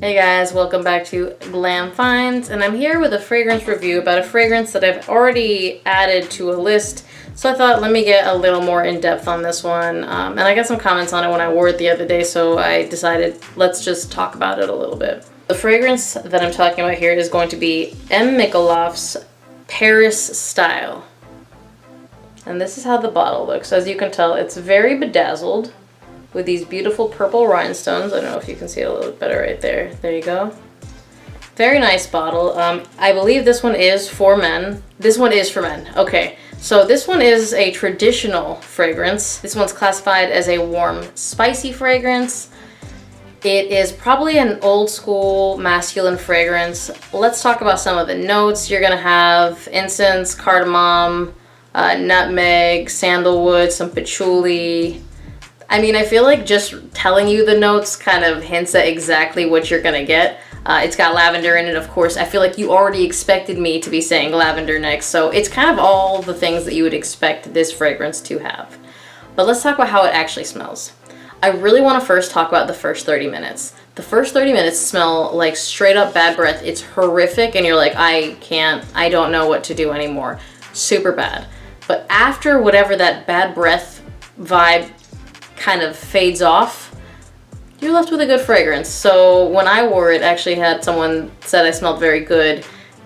Hey guys, welcome back to Glam Finds, and I'm here with a fragrance review about a fragrance that I've already added to a list. So I thought, let me get a little more in-depth on this one. And I got some comments on it when I wore it the other day, so I decided let's just talk about it a little bit. The fragrance that I'm talking about here is going to be Micallef's Paris Style. And this is how the bottle looks. As you can tell, it's very bedazzled with these beautiful purple rhinestones. I don't know if you can see it a little bit better right there. There you go. Very nice bottle. I believe this one is for men. This one is for men. Okay, so this one is a traditional fragrance. This one's classified as a warm, spicy fragrance. It is probably an old school masculine fragrance. Let's talk about some of the notes. You're gonna have incense, cardamom, nutmeg, sandalwood, some patchouli. I mean, I feel like just telling you the notes kind of hints at exactly what you're gonna get. It's got lavender in it, of course. I feel like you already expected me to be saying lavender next, so it's kind of all the things that you would expect this fragrance to have. But let's talk about how it actually smells. I really want to first talk about the first 30 minutes. The first 30 minutes smell like straight up bad breath. It's horrific, and you're like, I don't know what to do anymore. Super bad. But after whatever that bad breath vibe kind of fades off, you're left with a good fragrance. So when I wore it, actually had someone said I smelled very good,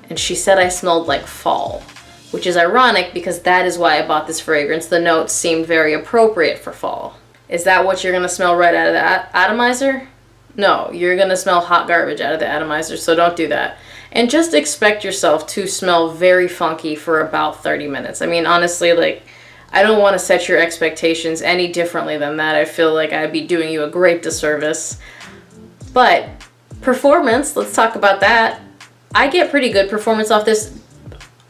and she said I smelled like fall, which is ironic because that is why I bought this fragrance. The notes seemed very appropriate for fall. Is that what you're gonna smell right out of the atomizer? No, you're gonna smell hot garbage out of the atomizer, so don't do that. And just expect yourself to smell very funky for about 30 minutes. I mean, honestly, like, I don't want to set your expectations any differently than that. I feel like I'd be doing you a great disservice. But performance, let's talk about that. I get pretty good performance off this.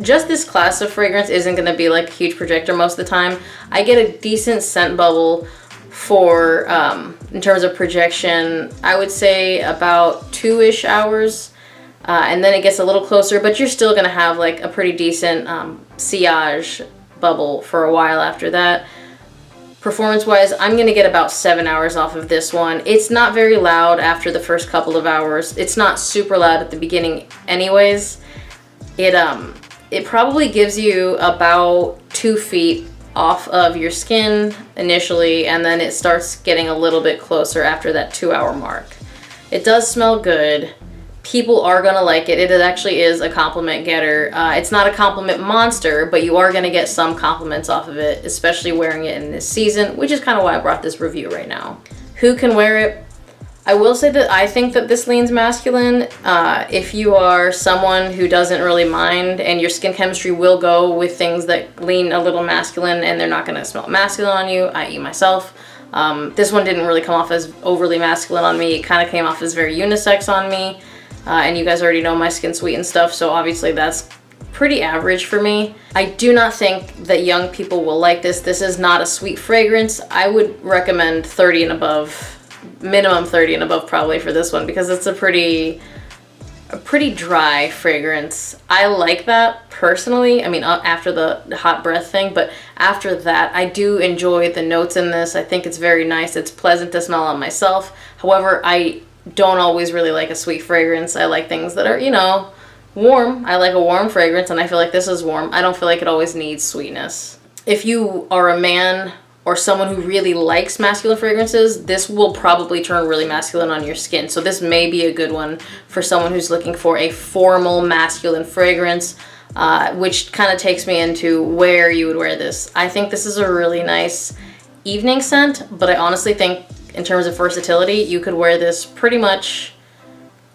Just this class of fragrance isn't going to be like a huge projector most of the time. I get a decent scent bubble for, in terms of projection, I would say about 2-ish hours. And then it gets a little closer, but you're still going to have like a pretty decent sillage bubble for a while after that. Performance wise, I'm gonna get about 7 hours off of this one. It's not very loud after the first couple of hours. It's not super loud at the beginning anyways. It probably gives you about 2 feet off of your skin initially, and then it starts getting a little bit closer after that 2-hour mark. It does smell good. People are gonna like it. It actually is a compliment getter. It's not a compliment monster, but you are gonna get some compliments off of it, especially wearing it in this season, which is kind of why I brought this review right now. Who can wear it? I will say that I think that this leans masculine. If you are someone who doesn't really mind and your skin chemistry will go with things that lean a little masculine and they're not gonna smell masculine on you, i.e. myself. This one didn't really come off as overly masculine on me. It kind of came off as very unisex on me. And you guys already know my skin's sweet and stuff, so obviously that's pretty average for me. I do not think that young people will like this. This is not a sweet fragrance. I would recommend 30 and above, minimum 30 and above probably for this one, because it's a pretty dry fragrance. I like that personally. I mean, after the hot breath thing, but after that, I do enjoy the notes in this. I think it's very nice. It's pleasant to smell on myself. However, I don't always really like a sweet fragrance. I like things that are, you know, warm. I like a warm fragrance, and I feel like this is warm. I don't feel like it always needs sweetness. If you are a man or someone who really likes masculine fragrances, this will probably turn really masculine on your skin. So this may be a good one for someone who's looking for a formal masculine fragrance, which kind of takes me into where you would wear this. I think this is a really nice evening scent, but I honestly think in terms of versatility, you could wear this pretty much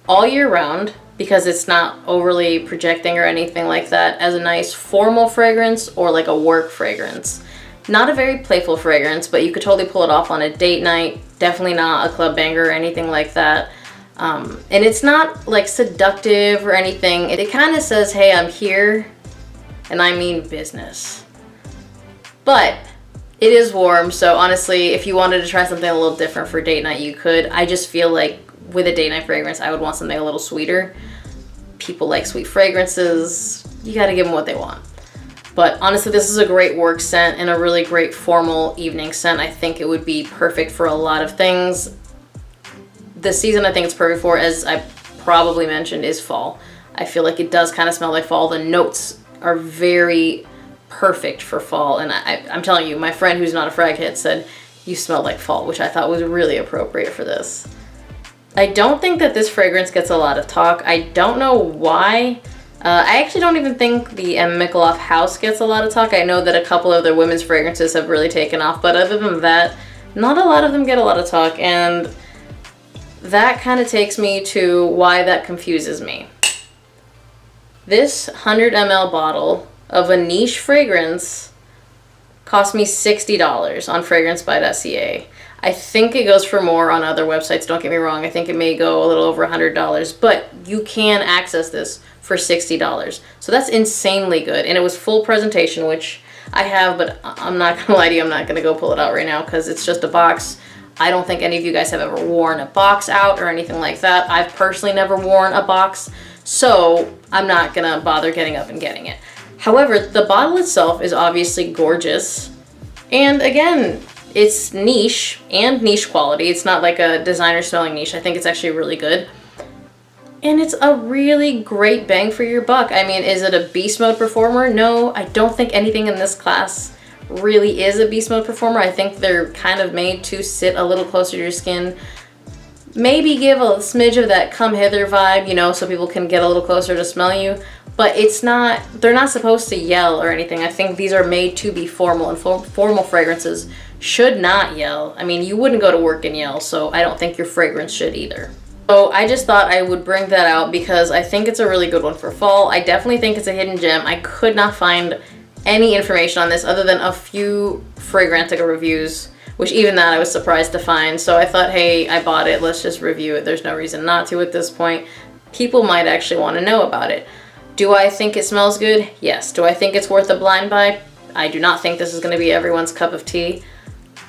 all year round because it's not overly projecting or anything like that, as a nice formal fragrance or like a work fragrance. Not a very playful fragrance, but you could totally pull it off on a date night. Definitely not a club banger or anything like that. And it's not like seductive or anything. It kind of says, hey, I'm here and I mean business. But it is warm, so honestly, if you wanted to try something a little different for date night, you could. I just feel like with a date night fragrance, I would want something a little sweeter. People like sweet fragrances. You gotta give them what they want. But honestly, this is a great work scent and a really great formal evening scent. I think it would be perfect for a lot of things. the season I think it's perfect for, as I probably mentioned, is fall. I feel like it does kind of smell like fall. The notes are very perfect for fall, and I'm telling you, my friend who's not a frag hit said you smell like fall, which I thought was really appropriate for this. I don't think that this fragrance gets a lot of talk. I don't know why. I actually don't even think the Micallef house gets a lot of talk. I know that a couple of their women's fragrances have really taken off, but other than that, not a lot of them get a lot of talk, and that kind of takes me to why that confuses me. This 100 ml bottle of a niche fragrance cost me $60 on fragrancebuy.ca. I think it goes for more on other websites, don't get me wrong. I think it may go a little over $100, but you can access this for $60. So that's insanely good. And it was full presentation, which I have, but I'm not gonna lie to you, I'm not gonna go pull it out right now because it's just a box. I don't think any of you guys have ever worn a box out or anything like that. I've personally never worn a box, so I'm not gonna bother getting up and getting it. However, the bottle itself is obviously gorgeous. And again, it's niche and niche quality. It's not like a designer smelling niche. I think it's actually really good. And it's a really great bang for your buck. I mean, is it a beast mode performer? No, I don't think anything in this class really is a beast mode performer. I think they're kind of made to sit a little closer to your skin. Maybe give a smidge of that come hither vibe, you know, so people can get a little closer to smell you. But it's not, they're not supposed to yell or anything. I think these are made to be formal, and formal fragrances should not yell. I mean, you wouldn't go to work and yell, so I don't think your fragrance should either. So I just thought I would bring that out because I think it's a really good one for fall. I definitely think it's a hidden gem. I could not find any information on this other than a few Fragrantica reviews, which even that I was surprised to find. So I thought, hey, I bought it, let's just review it. There's no reason not to at this point. People might actually want to know about it. Do I think it smells good? Yes. Do I think it's worth a blind buy? I do not think this is going to be everyone's cup of tea.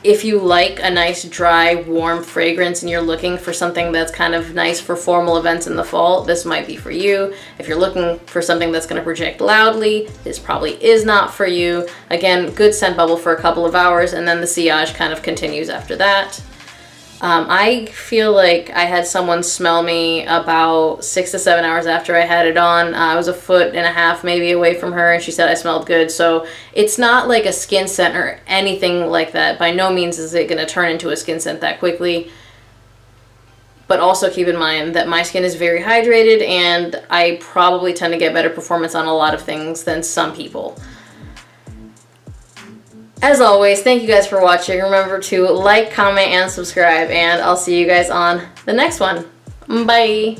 If you like a nice, dry, warm fragrance and you're looking for something that's kind of nice for formal events in the fall, this might be for you. If you're looking for something that's going to project loudly, this probably is not for you. Again, good scent bubble for a couple of hours, and then the sillage kind of continues after that. I feel like I had someone smell me about 6 to 7 hours after I had it on. I was 1.5 feet maybe away from her, and she said I smelled good. So it's not like a skin scent or anything like that. By no means is it going to turn into a skin scent that quickly. But also keep in mind that my skin is very hydrated, and I probably tend to get better performance on a lot of things than some people. As always, thank you guys for watching. Remember to like, comment, and subscribe, and I'll see you guys on the next one. Bye!